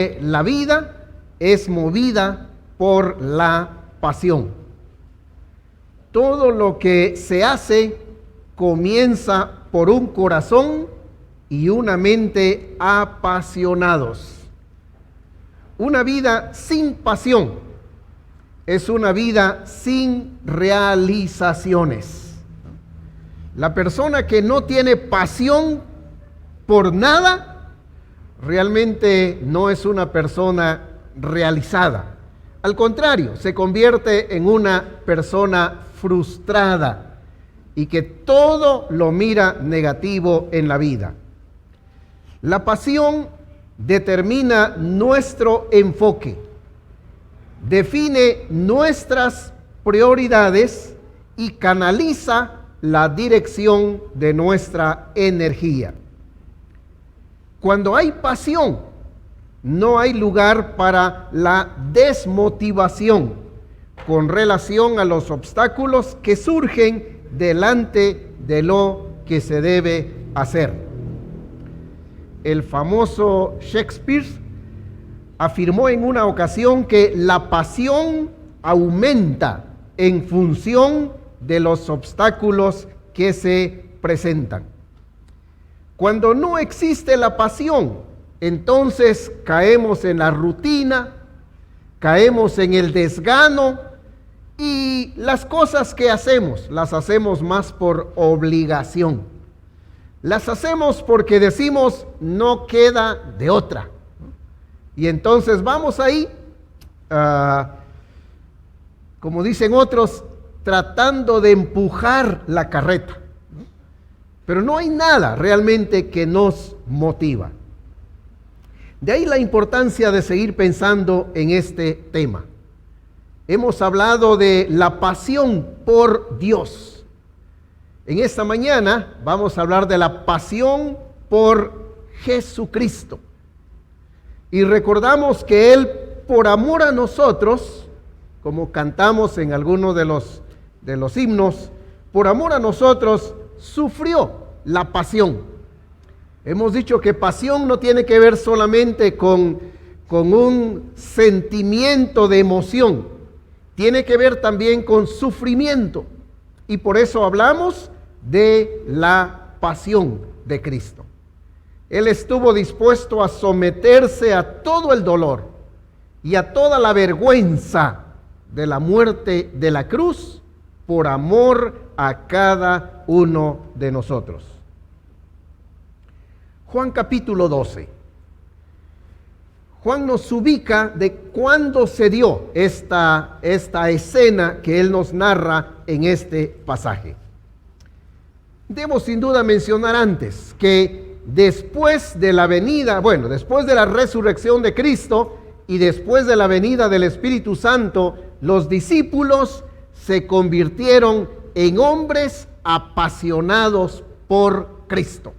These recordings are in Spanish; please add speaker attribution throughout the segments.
Speaker 1: La vida es movida por la pasión. Todo lo que se hace comienza por un corazón y una mente apasionados. Una vida sin pasión es una vida sin realizaciones. La persona que no tiene pasión por nada, realmente no es una persona realizada. Al contrario, se convierte en una persona frustrada y que todo lo mira negativo en la vida. La pasión determina nuestro enfoque, define nuestras prioridades y canaliza la dirección de nuestra energía. Cuando hay pasión, no hay lugar para la desmotivación con relación a los obstáculos que surgen delante de lo que se debe hacer. El famoso Shakespeare afirmó en una ocasión que la pasión aumenta en función de los obstáculos que se presentan. Cuando no existe la pasión, entonces caemos en la rutina, caemos en el desgano y las cosas que hacemos, las hacemos más por obligación. Las hacemos porque decimos, no queda de otra. Y entonces vamos ahí, como dicen otros, tratando de empujar la carreta. Pero no hay nada realmente que nos motiva. De ahí la importancia de seguir pensando en este tema. Hemos hablado de la pasión por Dios. En esta mañana vamos a hablar de la pasión por Jesucristo. Y recordamos que Él, por amor a nosotros, como cantamos en algunos de los himnos, por amor a nosotros sufrió la pasión. Hemos dicho que pasión no tiene que ver solamente con un sentimiento de emoción, tiene que ver también con sufrimiento. Y por eso hablamos de la pasión de Cristo. Él estuvo dispuesto a someterse a todo el dolor y a toda la vergüenza de la muerte de la cruz por amor a cada uno de nosotros. Juan capítulo 12. Juan nos ubica de cuándo se dio esta escena que él nos narra en este pasaje. Debo sin duda mencionar antes que después de la venida, después de la resurrección de Cristo y después de la venida del Espíritu Santo, los discípulos se convirtieron en hombres apasionados por Cristo.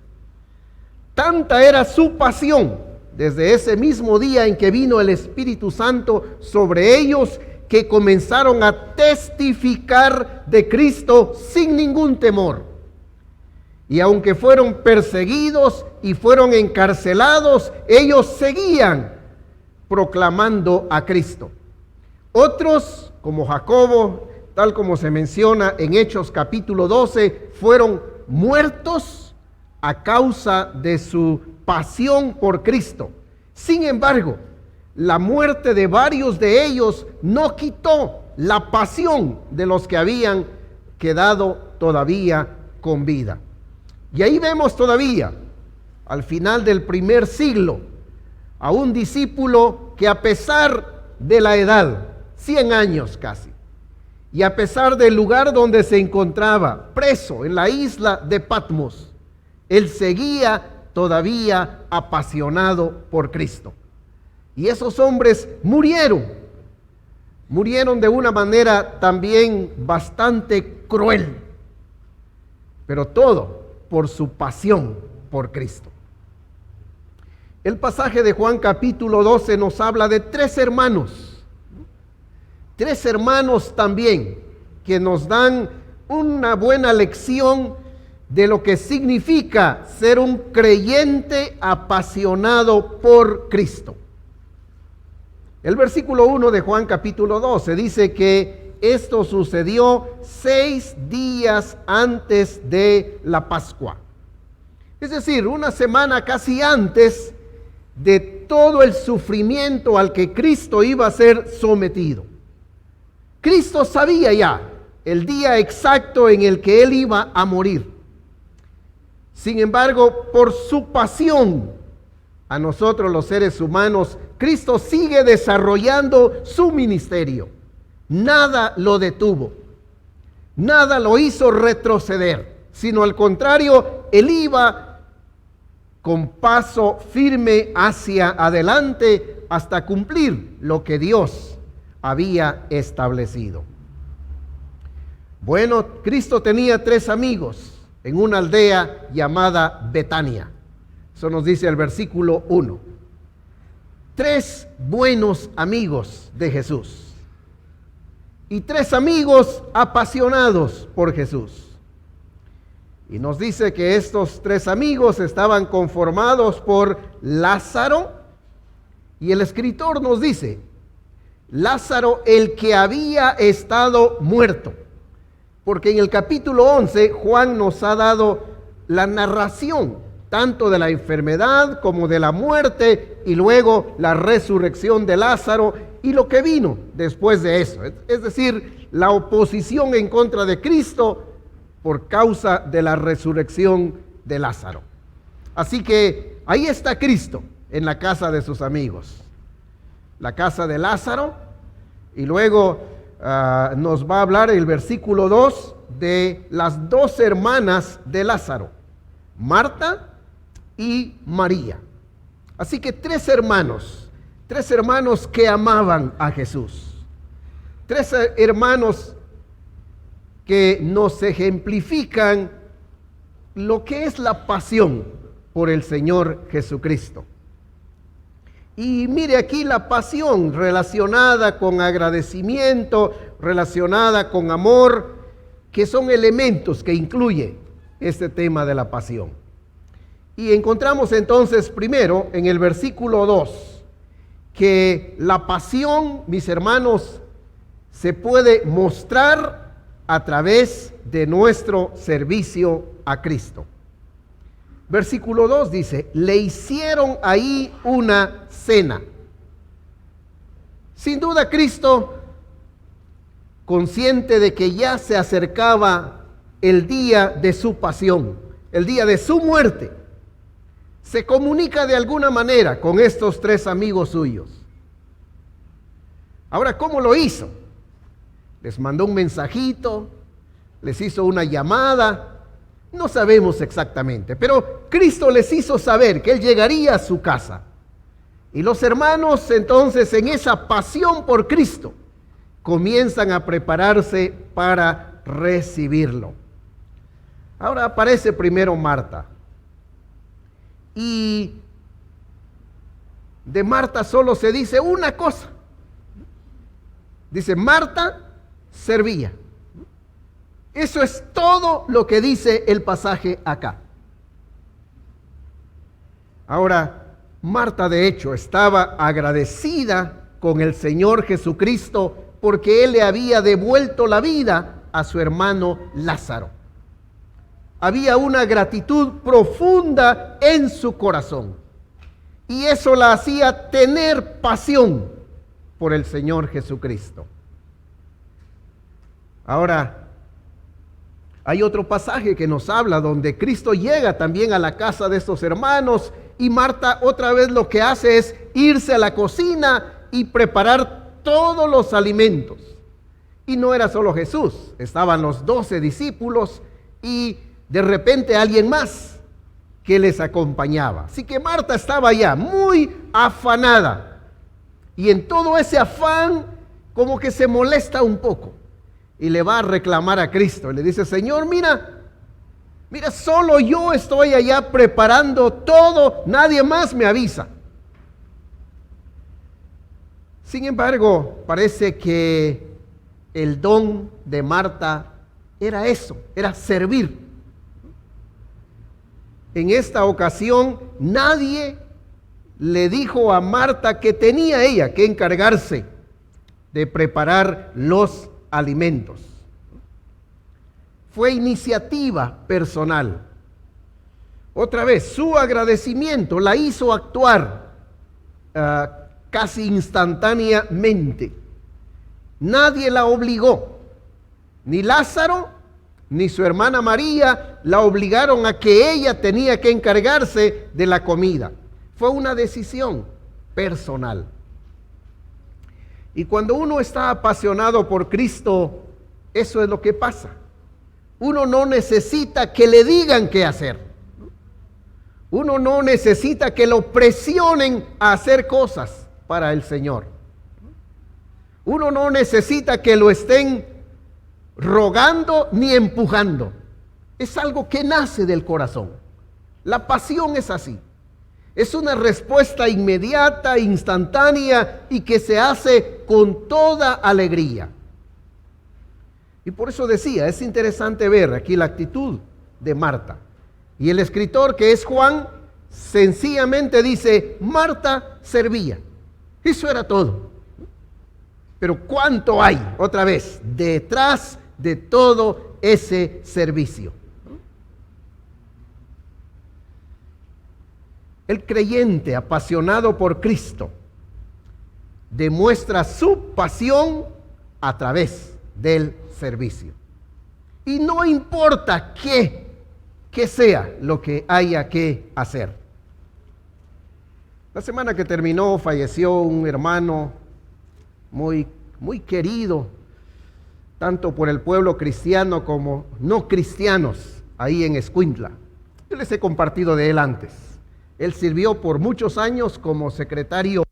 Speaker 1: Tanta era su pasión desde ese mismo día en que vino el Espíritu Santo sobre ellos, que comenzaron a testificar de Cristo sin ningún temor. Y aunque fueron perseguidos y fueron encarcelados, ellos seguían proclamando a Cristo. Otros, como Jacobo, tal como se menciona en Hechos capítulo 12, fueron muertos a causa de su pasión por Cristo. Sin embargo, la muerte de varios de ellos no quitó la pasión de los que habían quedado todavía con vida. Y ahí vemos todavía, al final del primer siglo, a un discípulo que, a pesar de la edad, 100 años casi, y a pesar del lugar donde se encontraba, preso en la isla de Patmos, él seguía todavía apasionado por Cristo. Y esos hombres murieron de una manera también bastante cruel, pero todo por su pasión por Cristo. El pasaje de Juan capítulo 12 nos habla de tres hermanos también, que nos dan una buena lección de lo que significa ser un creyente apasionado por Cristo. El versículo 1 de Juan capítulo 12 dice que esto sucedió 6 días antes de la Pascua. Es decir, una semana casi antes de todo el sufrimiento al que Cristo iba a ser sometido. Cristo sabía ya el día exacto en el que Él iba a morir. Sin embargo, por su pasión a nosotros los seres humanos, Cristo sigue desarrollando su ministerio. Nada lo detuvo, nada lo hizo retroceder, sino al contrario, Él iba con paso firme hacia adelante hasta cumplir lo que Dios había establecido. Bueno, Cristo tenía 3 amigos en una aldea llamada Betania. Eso nos dice el versículo 1. 3 buenos amigos de Jesús. Y 3 amigos apasionados por Jesús. Y nos dice que estos 3 amigos estaban conformados por Lázaro. Y el escritor nos dice, Lázaro, el que había estado muerto. Porque en el capítulo 11 Juan nos ha dado la narración tanto de la enfermedad como de la muerte y luego la resurrección de Lázaro y lo que vino después de eso. Es decir, la oposición en contra de Cristo por causa de la resurrección de Lázaro. Así que ahí está Cristo en la casa de sus amigos. La casa de Lázaro y luego nos va a hablar el versículo 2 de las 2 hermanas de Lázaro, Marta y María. Así que 3 hermanos que amaban a Jesús. 3 hermanos que nos ejemplifican lo que es la pasión por el Señor Jesucristo. Y mire aquí la pasión relacionada con agradecimiento, relacionada con amor, que son elementos que incluye este tema de la pasión. Y encontramos entonces primero en el versículo 2 que la pasión, mis hermanos, se puede mostrar a través de nuestro servicio a Cristo. Versículo 2 dice, le hicieron ahí una cena. Sin duda Cristo, consciente de que ya se acercaba el día de su pasión, el día de su muerte, se comunica de alguna manera con estos 3 amigos suyos. Ahora, ¿cómo lo hizo? Les mandó un mensajito, les hizo una llamada. No sabemos exactamente, pero Cristo les hizo saber que Él llegaría a su casa. Y los hermanos entonces en esa pasión por Cristo comienzan a prepararse para recibirlo. Ahora aparece primero Marta. Y de Marta solo se dice una cosa. Dice, Marta servía. Eso es todo lo que dice el pasaje acá. Ahora, Marta de hecho estaba agradecida con el Señor Jesucristo porque Él le había devuelto la vida a su hermano Lázaro. Había una gratitud profunda en su corazón y eso la hacía tener pasión por el Señor Jesucristo. Ahora, hay otro pasaje que nos habla donde Cristo llega también a la casa de estos hermanos y Marta otra vez lo que hace es irse a la cocina y preparar todos los alimentos. Y no era solo Jesús, estaban los 12 discípulos y de repente alguien más que les acompañaba. Así que Marta estaba ya muy afanada y en todo ese afán como que se molesta un poco. Y le va a reclamar a Cristo. Y le dice, Señor, mira, solo yo estoy allá preparando todo, nadie más me avisa. Sin embargo, parece que el don de Marta era eso, era servir. En esta ocasión, nadie le dijo a Marta que tenía ella que encargarse de preparar los alimentos. Fue iniciativa personal. Otra vez, su agradecimiento la hizo actuar casi instantáneamente. Nadie la obligó. Ni Lázaro, ni su hermana María la obligaron a que ella tenía que encargarse de la comida. Fue una decisión personal. Y cuando uno está apasionado por Cristo, eso es lo que pasa. Uno no necesita que le digan qué hacer. Uno no necesita que lo presionen a hacer cosas para el Señor. Uno no necesita que lo estén rogando ni empujando. Es algo que nace del corazón. La pasión es así. Es una respuesta inmediata, instantánea y que se hace con toda alegría. Y por eso decía, es interesante ver aquí la actitud de Marta. Y el escritor, que es Juan, sencillamente dice, Marta servía. Eso era todo. Pero ¿cuánto hay, otra vez, detrás de todo ese servicio? El creyente apasionado por Cristo demuestra su pasión a través del servicio. Y no importa qué sea lo que haya que hacer. La semana que terminó falleció un hermano muy querido, tanto por el pueblo cristiano como no cristianos, ahí en Escuintla. Yo les he compartido de él antes. Él sirvió por muchos años como secretario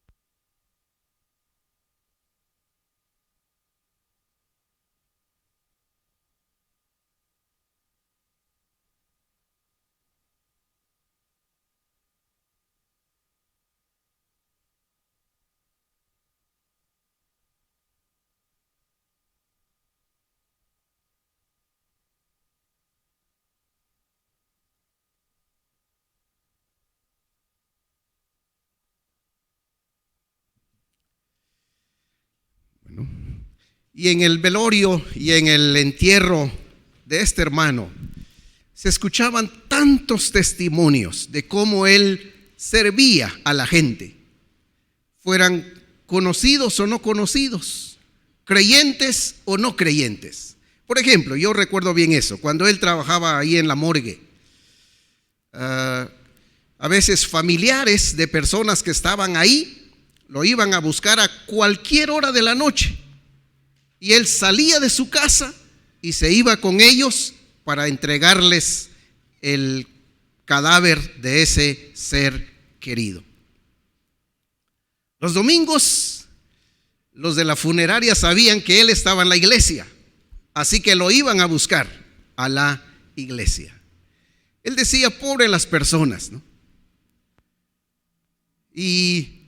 Speaker 2: Y en el velorio y en el entierro de este hermano se escuchaban tantos testimonios de cómo él servía a la gente, fueran conocidos o no conocidos, creyentes o no creyentes. Por ejemplo, yo recuerdo bien eso, cuando él trabajaba ahí en la morgue. A veces familiares de personas que estaban ahí lo iban a buscar a cualquier hora de la noche. Y él salía de su casa y se iba con ellos para entregarles el cadáver de ese ser querido. Los domingos, los de la funeraria sabían que él estaba en la iglesia, así que lo iban a buscar a la iglesia. Él decía, pobre las personas, ¿no? Y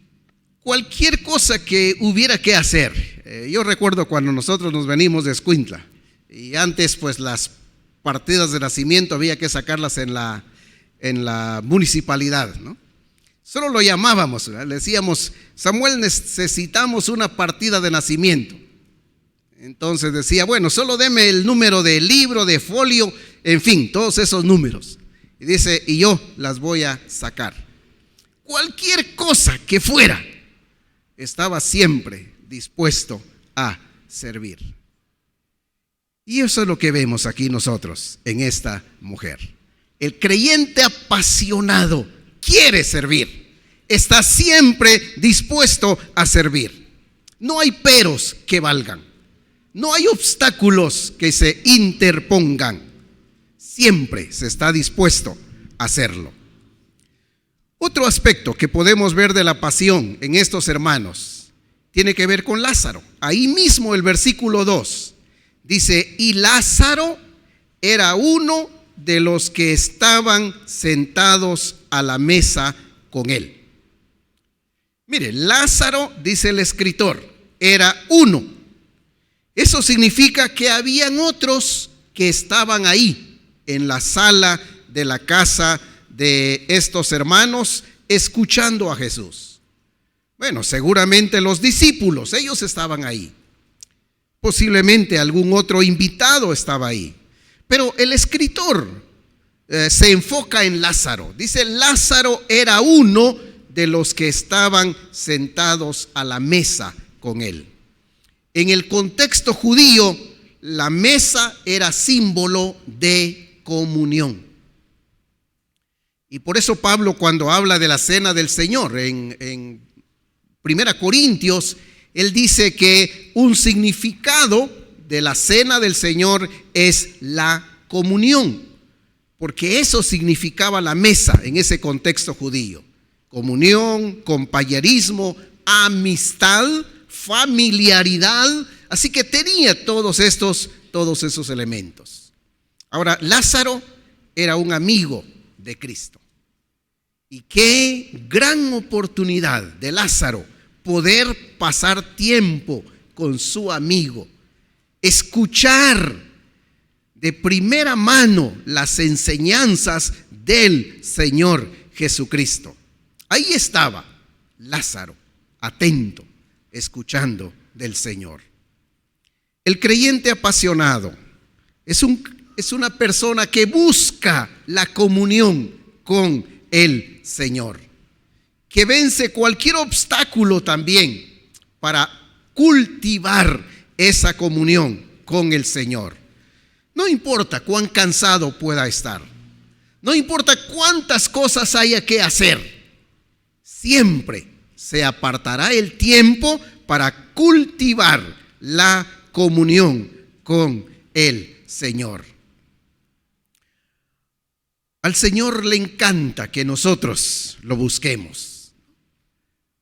Speaker 2: cualquier cosa que hubiera que hacer. Yo recuerdo cuando nosotros nos venimos de Escuintla y antes pues las partidas de nacimiento había que sacarlas en la municipalidad, ¿no? Solo lo llamábamos, ¿verdad? Le decíamos, Samuel, necesitamos una partida de nacimiento. Entonces decía, bueno, solo deme el número de libro, de folio, en fin, todos esos números. Y dice, y yo las voy a sacar. Cualquier cosa que fuera, estaba siempre dispuesto a servir. Y eso es lo que vemos aquí nosotros en esta mujer. El creyente apasionado quiere servir, está siempre dispuesto a servir. No hay peros que valgan, no hay obstáculos que se interpongan. Siempre se está dispuesto a hacerlo. Otro aspecto que podemos ver de la pasión en estos hermanos tiene que ver con Lázaro. Ahí mismo el versículo 2 dice, y Lázaro era uno de los que estaban sentados a la mesa con él. Mire, Lázaro, dice el escritor, era uno. Eso significa que habían otros que estaban ahí en la sala de la casa de estos hermanos, escuchando a Jesús? Bueno, seguramente los discípulos, ellos estaban ahí. Posiblemente algún otro invitado estaba ahí. Pero el escritor se enfoca en Lázaro. Dice, Lázaro era uno de los que estaban sentados a la mesa con él. En el contexto judío, la mesa era símbolo de comunión. Y por eso Pablo, cuando habla de la cena del Señor en 1 Corintios, él dice que un significado de la cena del Señor es la comunión, porque eso significaba la mesa en ese contexto judío. Comunión, compañerismo, amistad, familiaridad. Así que tenía todos esos elementos. Ahora, Lázaro era un amigo de Cristo. Y qué gran oportunidad de Lázaro poder pasar tiempo con su amigo, escuchar de primera mano las enseñanzas del Señor Jesucristo. Ahí estaba Lázaro, atento, escuchando del Señor. El creyente apasionado es una persona que busca la comunión con el Señor, que vence cualquier obstáculo también para cultivar esa comunión con el Señor. No importa cuán cansado pueda estar, no importa cuántas cosas haya que hacer, siempre se apartará el tiempo para cultivar la comunión con el Señor. Al Señor le encanta que nosotros lo busquemos.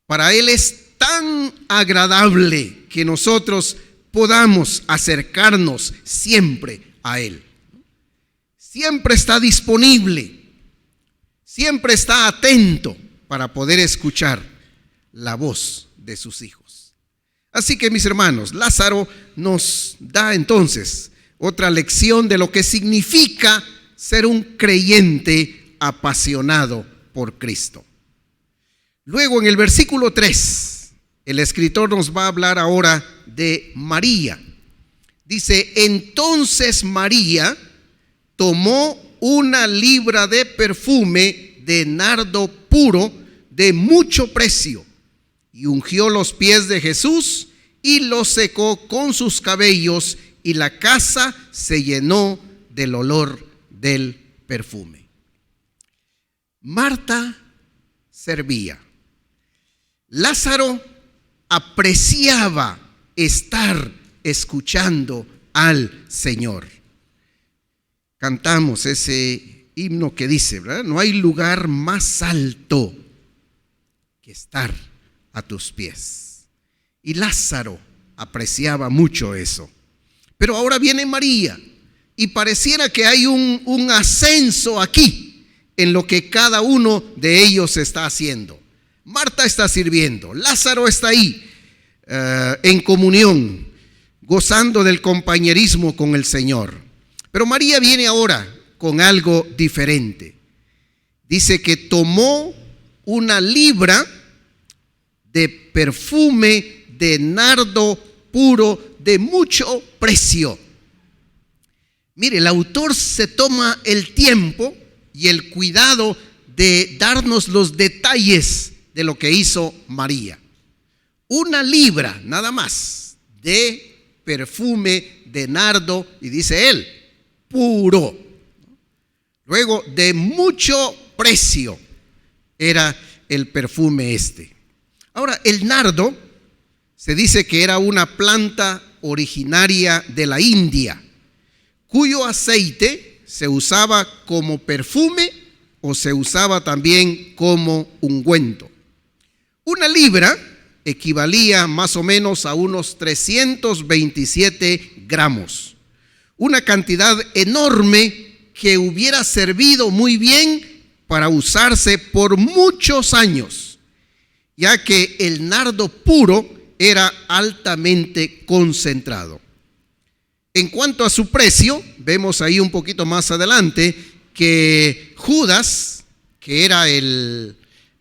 Speaker 2: Para Él es tan agradable que nosotros podamos acercarnos siempre a Él. Siempre está disponible, siempre está atento para poder escuchar la voz de sus hijos. Así que, mis hermanos, Lázaro nos da entonces otra lección de lo que significa ser un creyente apasionado por Cristo. Luego, en el versículo 3, el escritor nos va a hablar ahora de María. Dice, entonces María tomó una libra de perfume de nardo puro de mucho precio y ungió los pies de Jesús y los secó con sus cabellos, y la casa se llenó del olor del perfume. Marta servía. Lázaro apreciaba estar escuchando al Señor. Cantamos ese himno que dice, ¿verdad? No hay lugar más alto que estar a tus pies. Y Lázaro apreciaba mucho eso. Pero ahora viene María y pareciera que hay un ascenso aquí en lo que cada uno de ellos está haciendo. Marta está sirviendo, Lázaro está ahí en comunión, gozando del compañerismo con el Señor. Pero María viene ahora con algo diferente. Dice que tomó una libra de perfume de nardo puro de mucho precio. Mire, el autor se toma el tiempo y el cuidado de darnos los detalles de lo que hizo María. Una libra nada más de perfume de nardo, y dice él, puro. Luego, de mucho precio era el perfume este. Ahora, el nardo se dice que era una planta originaria de la India, cuyo aceite se usaba como perfume o se usaba también como ungüento. Una libra equivalía más o menos a unos 327 gramos, una cantidad enorme que hubiera servido muy bien para usarse por muchos años, ya que el nardo puro era altamente concentrado. En cuanto a su precio, vemos ahí un poquito más adelante que Judas, que era el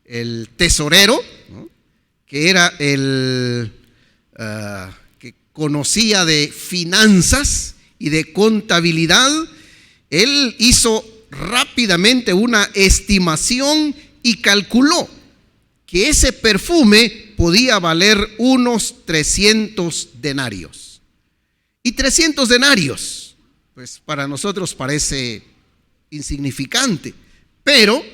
Speaker 2: el tesorero, ¿no?, que era el que conocía de finanzas y de contabilidad. Él hizo rápidamente una estimación y calculó que ese perfume podía valer unos 300 denarios. Y 300 denarios, pues para nosotros parece insignificante, pero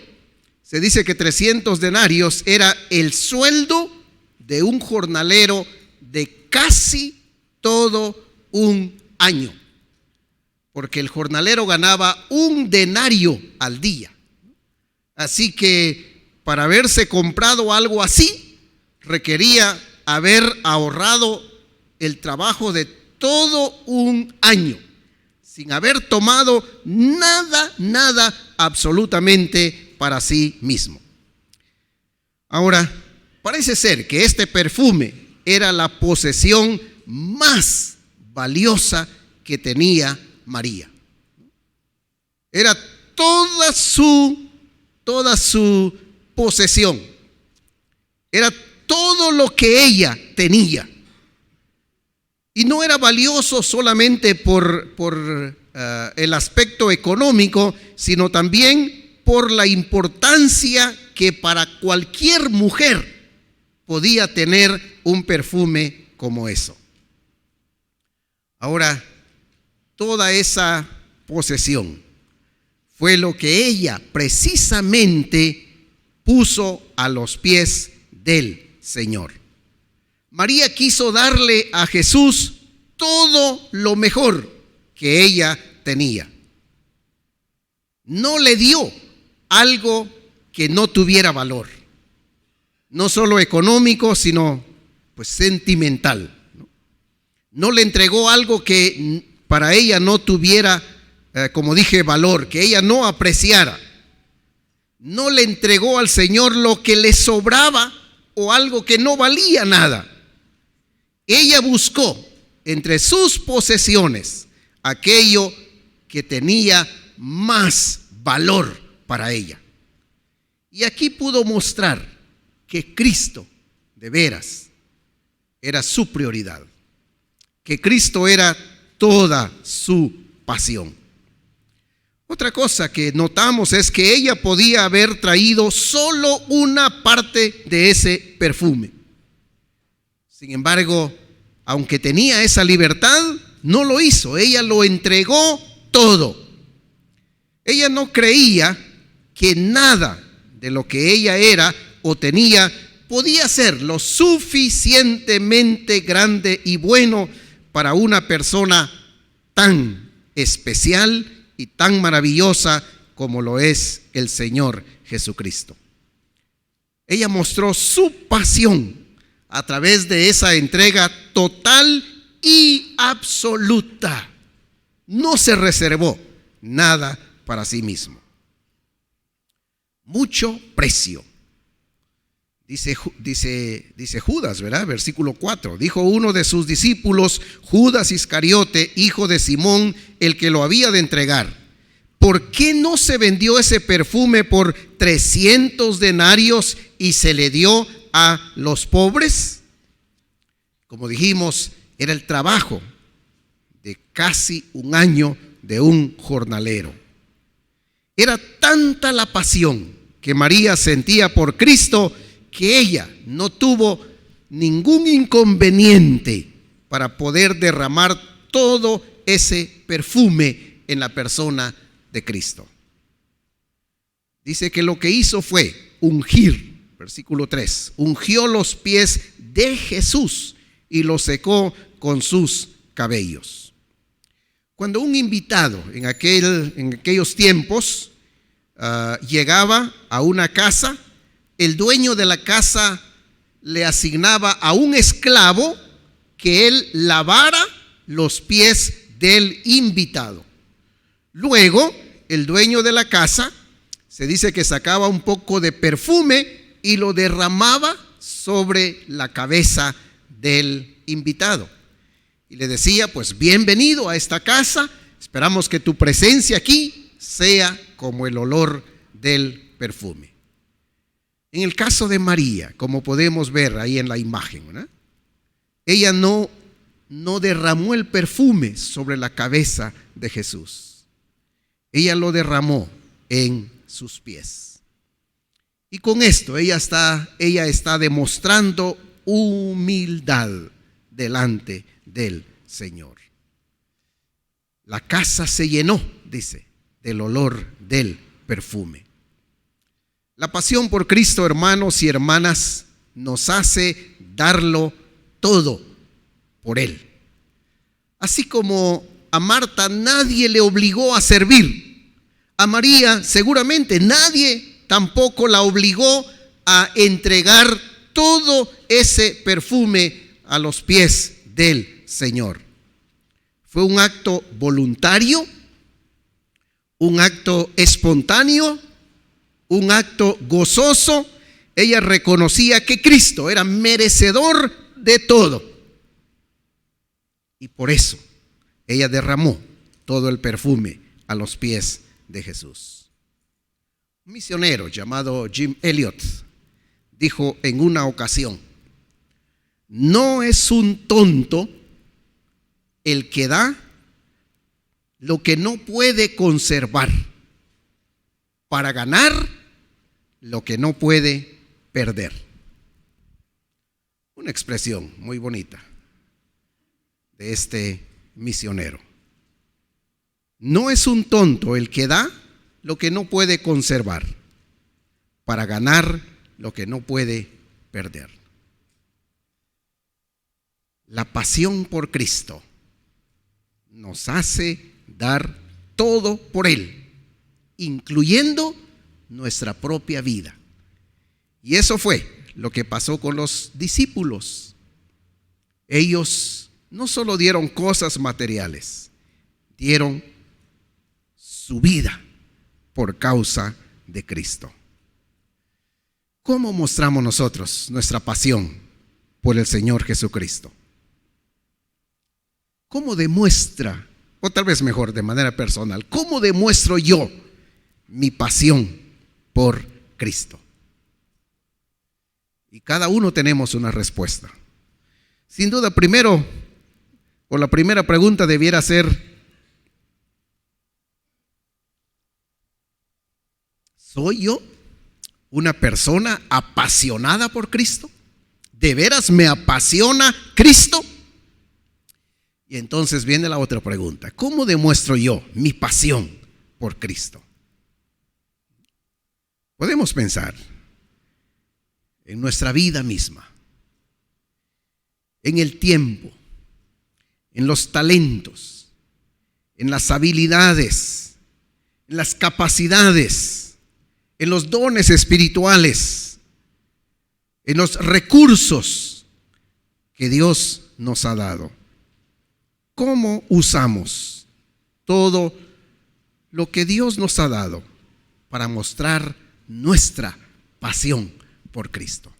Speaker 2: se dice que 300 denarios era el sueldo de un jornalero de casi todo un año, porque el jornalero ganaba un denario al día. Así que para haberse comprado algo así, requería haber ahorrado el trabajo de todo un año, sin haber tomado nada absolutamente para sí mismo. Ahora, parece ser que este perfume era la posesión más valiosa que tenía María. Era toda su posesión. Era todo lo que ella tenía. Y no era valioso solamente por el aspecto económico, sino también por la importancia que para cualquier mujer podía tener un perfume como eso. Ahora, toda esa posesión fue lo que ella precisamente puso a los pies del Señor. María quiso darle a Jesús todo lo mejor que ella tenía. No le dio algo que no tuviera valor, no solo económico, sino pues sentimental. No le entregó algo que para ella no tuviera, como dije, valor, que ella no apreciara. No le entregó al Señor lo que le sobraba o algo que no valía nada. Ella buscó entre sus posesiones aquello que tenía más valor para ella. Y aquí pudo mostrar que Cristo, de veras, era su prioridad, que Cristo era toda su pasión. Otra cosa que notamos es que ella podía haber traído solo una parte de ese perfume. Sin embargo, aunque tenía esa libertad, no lo hizo. Ella lo entregó todo. Ella no creía que nada de lo que ella era o tenía podía ser lo suficientemente grande y bueno para una persona tan especial y tan maravillosa como lo es el Señor Jesucristo. Ella mostró su pasión a través de esa entrega total y absoluta. No se reservó nada para sí mismo. Mucho precio. Dice Judas, ¿verdad? Versículo 4. Dijo uno de sus discípulos, Judas Iscariote, hijo de Simón, el que lo había de entregar: ¿por qué no se vendió ese perfume por 300 denarios y se le dio a los pobres? Como dijimos, era el trabajo de casi un año de un jornalero. Era tanta la pasión que María sentía por Cristo que ella no tuvo ningún inconveniente para poder derramar todo ese perfume en la persona de Cristo. Dice que lo que hizo fue ungir, versículo 3, ungió los pies de Jesús y los secó con sus cabellos. Cuando un invitado en aquellos tiempos llegaba a una casa, el dueño de la casa le asignaba a un esclavo que él lavara los pies del invitado. Luego, el dueño de la casa, se dice que sacaba un poco de perfume y lo derramaba sobre la cabeza del invitado. Y le decía, pues bienvenido a esta casa, esperamos que tu presencia aquí sea como el olor del perfume. En el caso de María, como podemos ver ahí en la imagen, ¿verdad? Ella no derramó el perfume sobre la cabeza de Jesús. Ella lo derramó en sus pies. Y con esto ella está demostrando humildad delante del Señor. La casa se llenó, dice, del olor del perfume. La pasión por Cristo, hermanos y hermanas, nos hace darlo todo por Él. Así como a Marta nadie le obligó a servir, a María seguramente nadie tampoco la obligó a entregar todo ese perfume a los pies del Señor. Fue un acto voluntario, un acto espontáneo, un acto gozoso. Ella reconocía que Cristo era merecedor de todo. Y por eso ella derramó todo el perfume a los pies de Jesús. Un misionero llamado Jim Elliot dijo en una ocasión: no es un tonto el que da lo que no puede conservar para ganar lo que no puede perder. Una expresión muy bonita de este misionero. No es un tonto el que da lo que no puede conservar para ganar lo que no puede perder. La pasión por Cristo nos hace dar todo por Él, incluyendo nuestra propia vida. Y eso fue lo que pasó con los discípulos. Ellos no solo dieron cosas materiales, dieron su vida por causa de Cristo. ¿Cómo mostramos nosotros nuestra pasión por el Señor Jesucristo? ¿Cómo demuestra, o tal vez mejor de manera personal, cómo demuestro yo mi pasión por Cristo? Y cada uno tenemos una respuesta. Sin duda, la primera pregunta debiera ser: ¿soy yo una persona apasionada por Cristo? ¿De veras me apasiona Cristo? Y entonces viene la otra pregunta: ¿cómo demuestro yo mi pasión por Cristo? Podemos pensar en nuestra vida misma, en el tiempo, en los talentos, en las habilidades, en las capacidades, en los dones espirituales, en los recursos que Dios nos ha dado. ¿Cómo usamos todo lo que Dios nos ha dado para mostrar nuestra pasión por Cristo?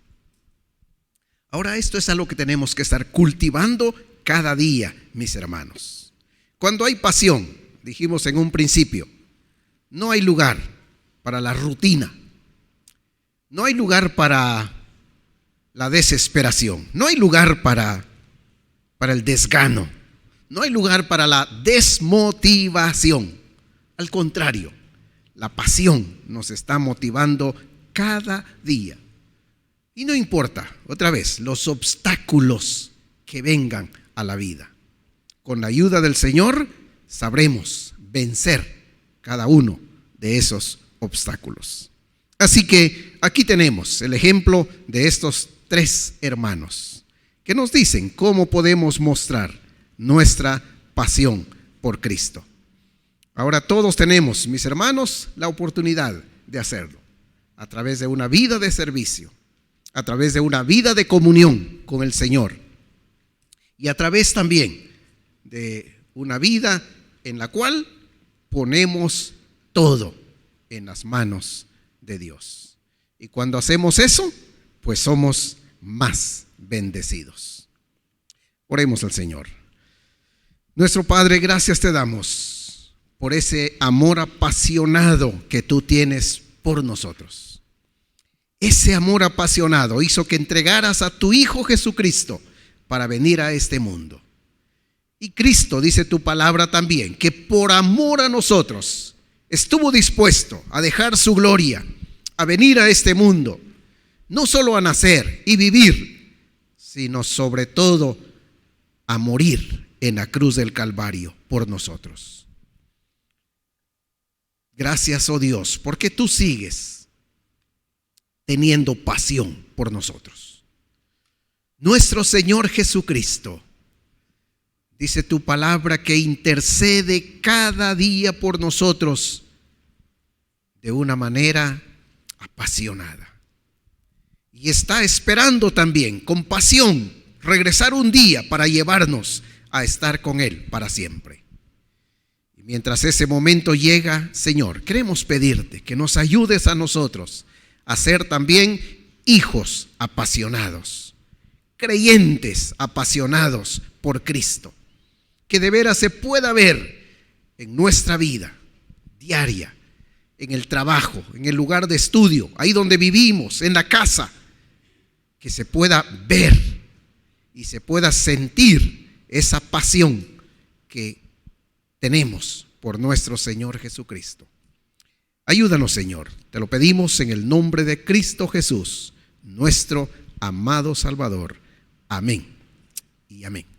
Speaker 2: Ahora, esto es algo que tenemos que estar cultivando cada día, mis hermanos. Cuando hay pasión, dijimos en un principio, no hay lugar para la rutina, no hay lugar para la desesperación, no hay lugar para el desgano, no hay lugar para la desmotivación. Al contrario, la pasión nos está motivando cada día. Y no importa, otra vez, los obstáculos que vengan a la vida. Con la ayuda del Señor sabremos vencer cada uno de esos obstáculos. Así que aquí tenemos el ejemplo de estos tres hermanos que nos dicen cómo podemos mostrar nuestra pasión por Cristo. Ahora todos tenemos, mis hermanos, la oportunidad de hacerlo a través de una vida de servicio, a través de una vida de comunión con el Señor y a través también de una vida en la cual ponemos todo en las manos de Dios. Y cuando hacemos eso, pues somos más bendecidos. Oremos al Señor. Nuestro Padre, gracias te damos por ese amor apasionado que tú tienes por nosotros. ese amor apasionado hizo que entregaras a tu Hijo Jesucristo para venir a este mundo. Y Cristo, dice tu palabra también, que por amor a nosotros estuvo dispuesto a dejar su gloria, a venir a este mundo, no solo a nacer y vivir, sino sobre todo a morir en la cruz del Calvario por nosotros. Gracias, oh Dios, porque tú sigues teniendo pasión por nosotros. Nuestro Señor Jesucristo, dice tu palabra, que intercede cada día por nosotros de una manera apasionada. Y está esperando también con pasión regresar un día para llevarnos a estar con Él para siempre. Y mientras ese momento llega, Señor, queremos pedirte que nos ayudes a nosotros a ser también hijos apasionados, creyentes apasionados por Cristo, que de veras se pueda ver en nuestra vida diaria, en el trabajo, en el lugar de estudio, ahí donde vivimos, en la casa, que se pueda ver y se pueda sentir esa pasión que tenemos por nuestro Señor Jesucristo. Ayúdanos, Señor, te lo pedimos en el nombre de Cristo Jesús, nuestro amado Salvador. Amén y amén.